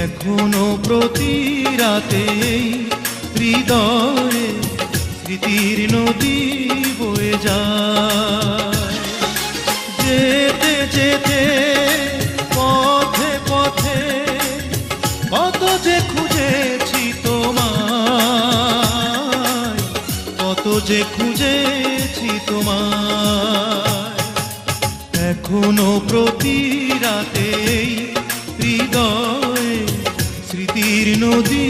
এখনো প্রতি রাতে হৃদয়ে স্মৃতির নদী বয়ে যায়। যেতে যেতে পথে পথে কত যে খুঁজেছি তোমায়, কত যে খুঁজেছি তোমায়। এখনো প্রতি রাতে হৃদয়ে স্মৃতির নদী